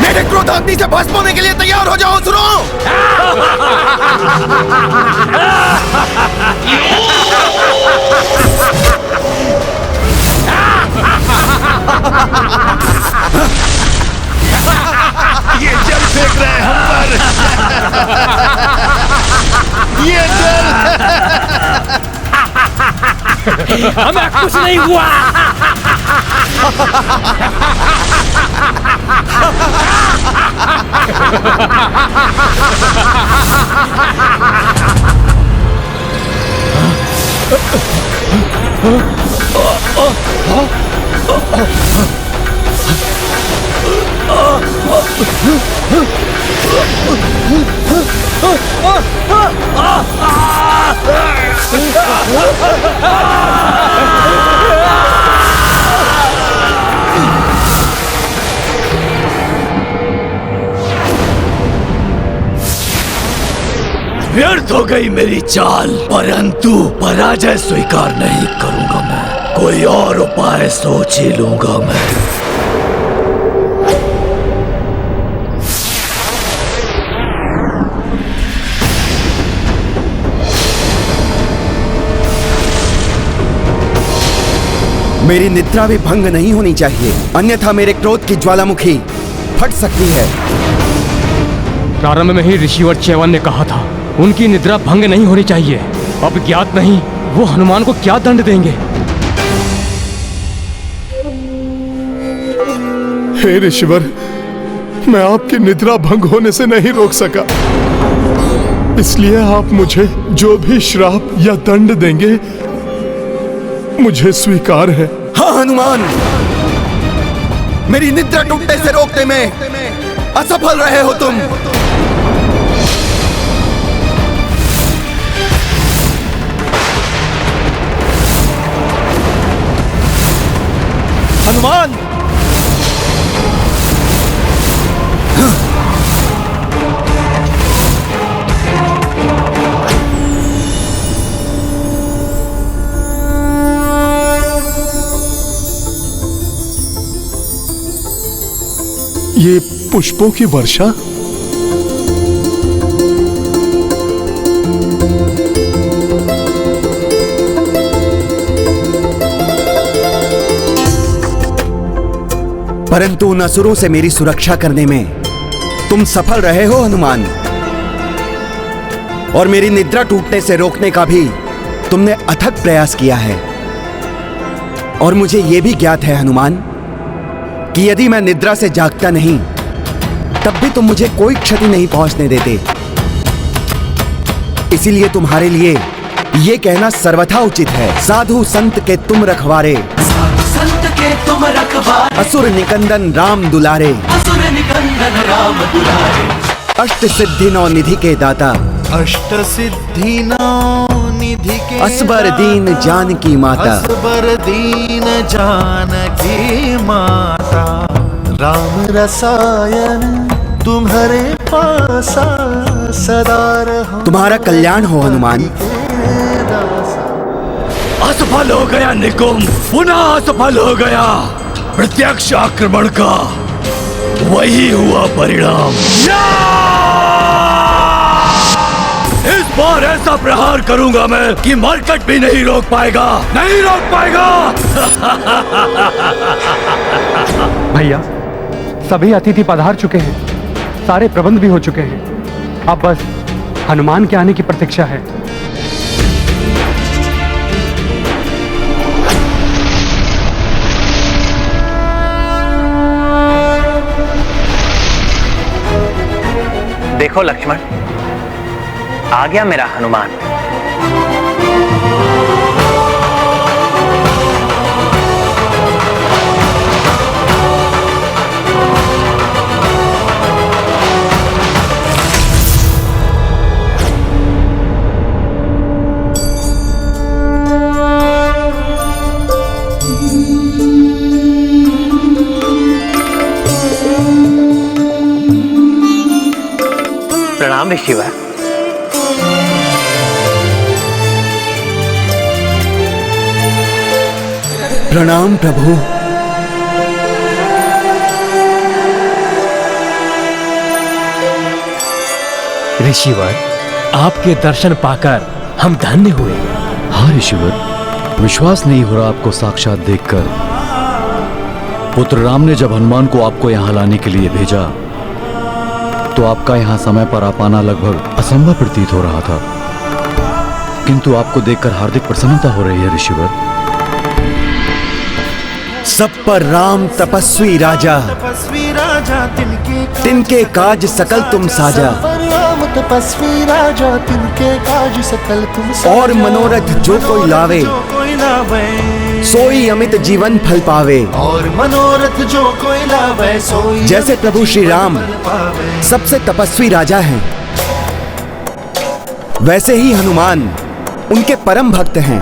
मेरे क्रोधाग्नि से भस्म होने के लिए तैयार हो जाओ। सुनो, ये जल फेंक रहे हैं हम पर। ये जल हमें कुछ नहीं हुआ। व्यर्थ हो गई मेरी चाल, परंतु पराजय स्वीकार नहीं करूंगा मैं। कोई और उपाय सोच ही लूंगा मैं। मेरी निद्रा भी भंग नहीं होनी चाहिए, अन्यथा मेरे क्रोध की ज्वालामुखी फट सकती है। प्रारंभ में ही ऋषिवर च्यवन ने कहा था उनकी निद्रा भंग नहीं होनी चाहिए। अब ज्ञात नहीं वो हनुमान को क्या दंड देंगे। हे ऋषिवर, मैं आपकी निद्रा भंग होने से नहीं रोक सका, इसलिए आप मुझे जो भी श्राप या दंड देंगे मुझे स्वीकार है। हाँ हनुमान, मेरी निद्रा टूटने से रोकने में असफल रहे हो तुम। हनुमान, ये पुष्पों की वर्षा। परंतु उन असुरों से मेरी सुरक्षा करने में तुम सफल रहे हो हनुमान, और मेरी निद्रा टूटने से रोकने का भी तुमने अथक प्रयास किया है। और मुझे यह भी ज्ञात है हनुमान कि यदि मैं निद्रा से जागता नहीं तब भी तुम मुझे कोई क्षति नहीं पहुंचने देते। इसीलिए तुम्हारे लिए ये कहना सर्वथा उचित है, साधु संत के तुम रखवारे, संत के तुम रखवारे, असुर निकंदन राम दुलारे, असुर निकंदन राम दुलारे, अष्ट सिद्धि नौ निधि के दाता, अष्ट सिद्धि नौ निधि के असबर दीन जानकी माता, असबर दीन जानकी माता, राम रसायन तुम्हारे पासा सदा रहो। तुम्हारा कल्याण हो हनुमान। असफल हो गया निकुंभ, पुनः असफल हो गया। प्रत्यक्ष आक्रमण का वही हुआ परिणाम। इस बार ऐसा प्रहार करूंगा मैं कि मरकट भी नहीं रोक पाएगा, नहीं रोक पाएगा। भैया, सभी अतिथि पधार चुके हैं, सारे प्रबंध भी हो चुके हैं। अब बस हनुमान के आने की प्रतीक्षा है। देखो लक्ष्मण, आ गया मेरा हनुमान। प्रणाम ऋषिवर। प्रणाम प्रभु। ऋषिवर, आपके दर्शन पाकर हम धन्य हुए। हाँ ऋषिवर, विश्वास नहीं हो रहा आपको साक्षात देखकर। पुत्र राम ने जब हनुमान को आपको यहाँ लाने के लिए भेजा तो आपका यहाँ समय पर आ पाना लगभग असंभव प्रतीत हो रहा था, किंतु आपको देखकर हार्दिक प्रसन्नता हो रही है ऋषिवर। सब पर राम तपस्वी राजा, तपस्वी राजा तिनके काज सकल तुम साजा, राम तपस्वी राजा तिनके काज सकल तुम साजा। और मनोरथ जो कोई लावे, सोई अमित जीवन फल पावे। और मनोरथ जो कोई लावे सोई। जैसे प्रभु श्री राम सबसे तपस्वी राजा हैं, वैसे ही हनुमान उनके परम भक्त हैं,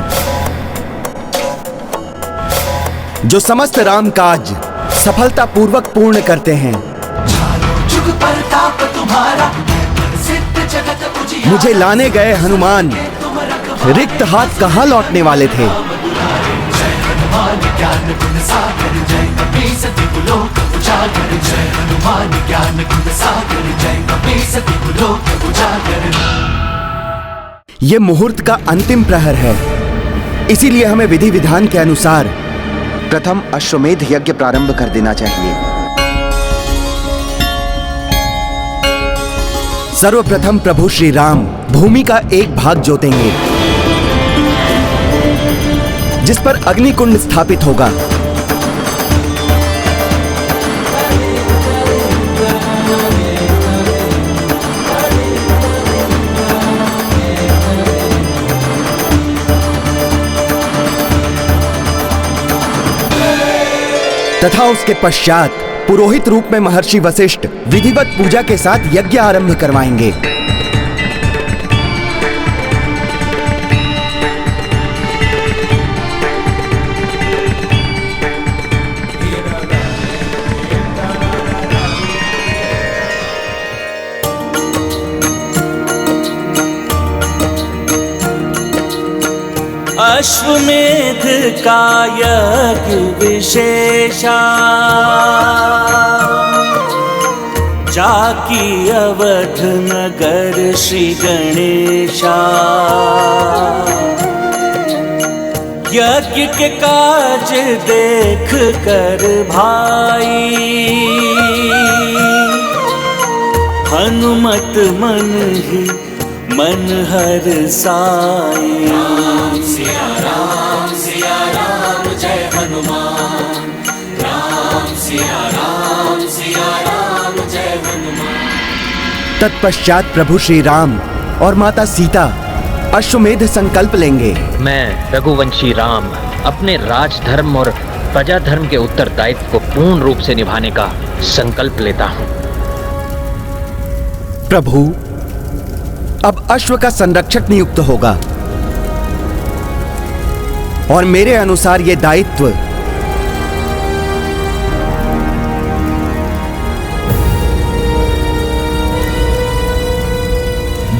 जो समस्त राम काज सफलता पूर्वक पूर्ण करते हैं। जुग प्रताप तुम्हारा, सिद्ध जगत उजियारा। मुझे लाने गए हनुमान रिक्त हाथ कहाँ लौटने वाले थे। हनुमान ज्ञान गुण सागर, जय कपीसति कुलोक उजागर। जय हनुमान ज्ञान गुण सागर, जय कपीसति कुलोक उजागर। ये मुहूर्त का अंतिम प्रहर है, इसीलिए हमें विधि विधान के अनुसार प्रथम अश्वमेध यज्ञ प्रारंभ कर देना चाहिए। सर्वप्रथम प्रभु श्री राम भूमि का एक भाग जोतेंगे, जिस पर अग्निकुंड स्थापित होगा। तथा उसके पश्चात पुरोहित रूप में महर्षि वशिष्ठ विधिवत पूजा के साथ यज्ञ आरंभ करवाएंगे। अश्वमेध का यज्ञ विशेषा, जाकी अवध नगर श्री गणेशा। यज्ञ के काज देख कर भाई, हनुमत मन ही मन हर साई। राम सिया राम जय हनुमान। राम सिया राम जय हनुमान। तत्पश्चात प्रभु श्री राम और माता सीता अश्वमेध संकल्प लेंगे। मैं रघुवंशी राम अपने राजधर्म और प्रजा धर्म के उत्तरदायित्व को पूर्ण रूप से निभाने का संकल्प लेता हूं। प्रभु, अब अश्व का संरक्षक नियुक्त होगा और मेरे अनुसार यह दायित्व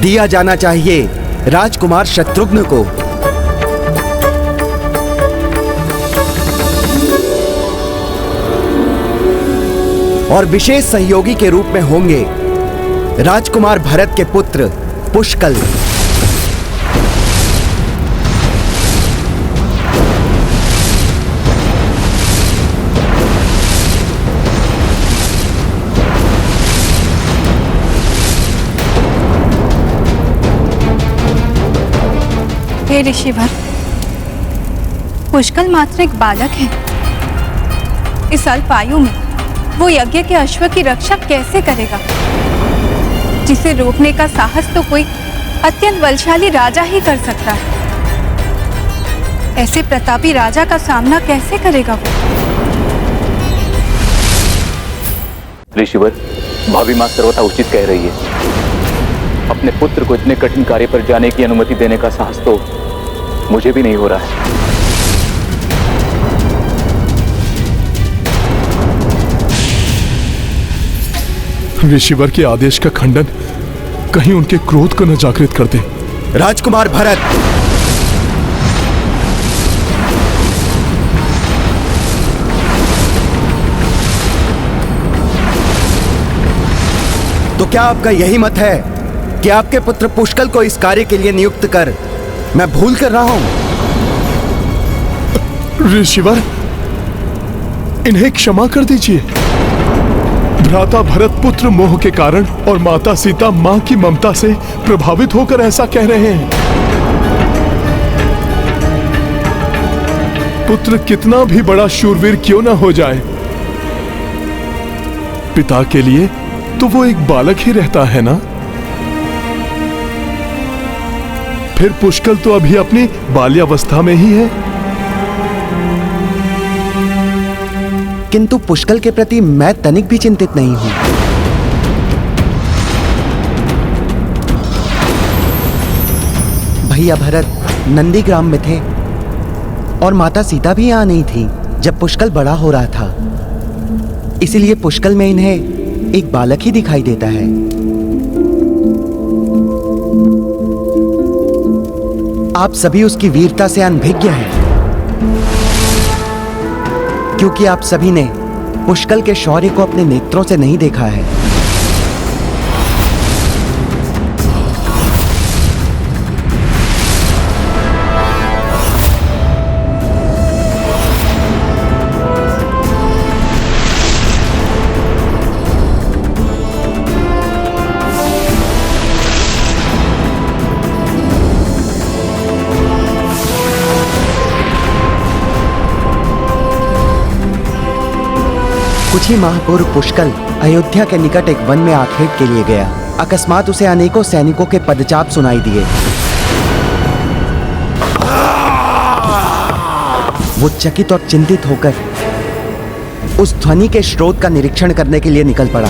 दिया जाना चाहिए राजकुमार शत्रुघ्न को। और विशेष सहयोगी के रूप में होंगे राजकुमार भरत के पुत्र पुष्कल। हे ऋषिवर, पुष्कल मात्र एक बालक है। इस अल्प आयु में वो यज्ञ के अश्व की रक्षा कैसे करेगा, जिसे रोकने का साहस तो कोई अत्यंत बलशाली राजा ही कर सकता है। ऐसे प्रतापी राजा का सामना कैसे करेगा वो? ऋषिवर, भाभी माँ सर्वथा उचित कह रही है। अपने पुत्र को इतने कठिन कार्य पर जाने की अनुमति देने का साहस तो मुझे भी नहीं हो रहा है। ऋषिवर के आदेश का खंडन कहीं उनके क्रोध को न जागृत कर दे। राजकुमार भरत, तो क्या आपका यही मत है कि आपके पुत्र पुष्कल को इस कार्य के लिए नियुक्त कर मैं भूल कर रहा हूं? ऋषिवर, इन्हें क्षमा कर दीजिए। भ्राता भरत पुत्र मोह के कारण और माता सीता मां की ममता से प्रभावित होकर ऐसा कह रहे हैं। पुत्र कितना भी बड़ा शूरवीर क्यों ना हो जाए, पिता के लिए तो वो एक बालक ही रहता है ना। फिर पुष्कल तो अभी अपनी बाल्यावस्था में ही है। किंतु पुष्कल के प्रति मैं तनिक भी चिंतित नहीं हूं। भैया भरत नंदीग्राम में थे और माता सीता भी यहां नहीं थी जब पुष्कल बड़ा हो रहा था। इसलिए पुष्कल में इन्हें एक बालक ही दिखाई देता है। आप सभी उसकी वीरता से अनभिज्ञ हैं, क्योंकि आप सभी ने पुष्कल के शौर्य को अपने नेत्रों से नहीं देखा है। कुछ ही माह पूर्व पुष्कल अयोध्या के निकट एक वन में आखेट के लिए गया। अकस्मात उसे अनेकों सैनिकों के पदचाप सुनाई दिए। वो चकित और चिंतित होकर उस ध्वनि के स्रोत का निरीक्षण करने के लिए निकल पड़ा।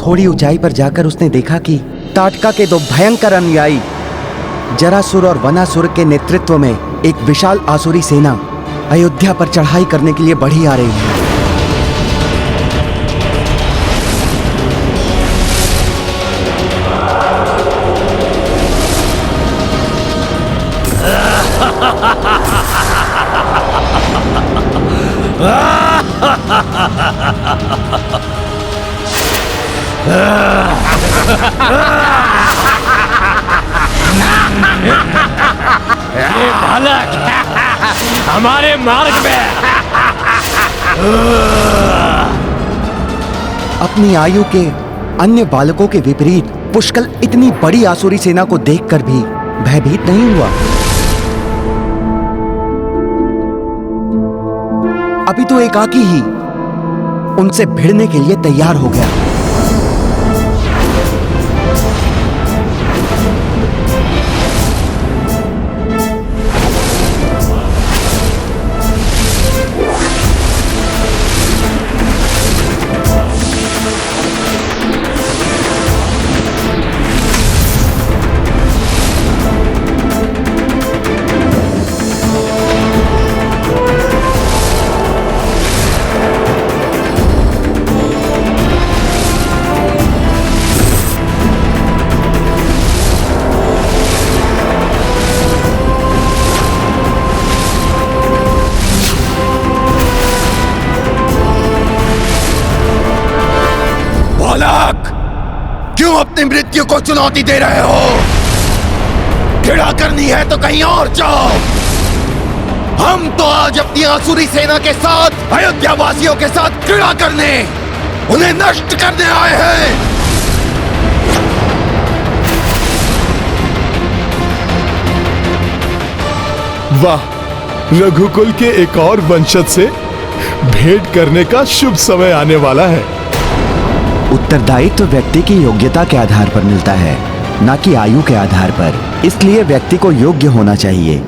थोड़ी ऊंचाई पर जाकर उसने देखा कि ताटका के दो भयंकर अनुयायी जरासुर और वनासुर के नेतृत्व में एक विशाल आसुरी सेना अयोध्या पर चढ़ाई करने के लिए बढ़ी आ रही है। ये बालक हमारे मार्ग में। अपनी आयु के अन्य बालकों के विपरीत पुष्कल इतनी बड़ी आसुरी सेना को देखकर भी भयभीत नहीं हुआ। अभी तो एकाकी ही उनसे भिड़ने के लिए तैयार हो गया। क्यों अपनी मृत्यु को चुनौती दे रहे हो? घृणा करनी है तो कहीं और जाओ। हम तो आज अपनी आसुरी सेना के साथ अयोध्या वासियों के साथ घृणा करने, उन्हें नष्ट करने आए हैं। वाह, रघुकुल के एक और वंशज से भेंट करने का शुभ समय आने वाला है। उत्तरदायित्व तो व्यक्ति की योग्यता के आधार पर मिलता है, न कि आयु के आधार पर। इसलिए व्यक्ति को योग्य होना चाहिए।